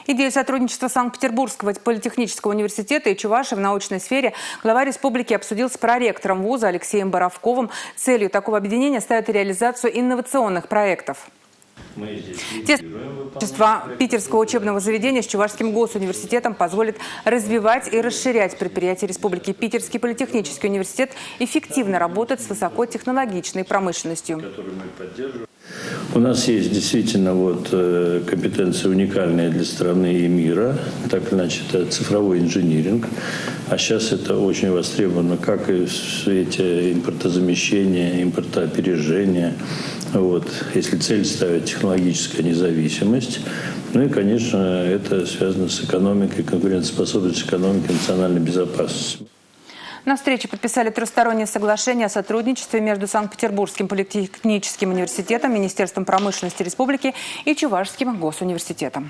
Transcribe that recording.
Идею сотрудничества Санкт-Петербургского политехнического университета и Чувашии в научной сфере глава республики обсудил с проректором вуза Алексеем Боровковым. Целью такого объединения ставят реализацию инновационных проектов. Сотрудничество питерского учебного заведения с Чувашским госуниверситетом позволит развивать и расширять предприятия республики. Питерский политехнический университет эффективно работает с высокотехнологичной промышленностью. У нас есть действительно компетенции уникальные для страны и мира. Так или иначе, это цифровой инжиниринг. А сейчас это очень востребовано как и в свете импортозамещения, импортоопережения. Если цель ставить технологическая независимость. Ну и, конечно, это связано с экономикой, конкурентоспособностью экономики, национальной безопасностью. На встрече подписали трехстороннее соглашение о сотрудничестве между Санкт-Петербургским политехническим университетом, Министерством промышленности республики и Чувашским госуниверситетом.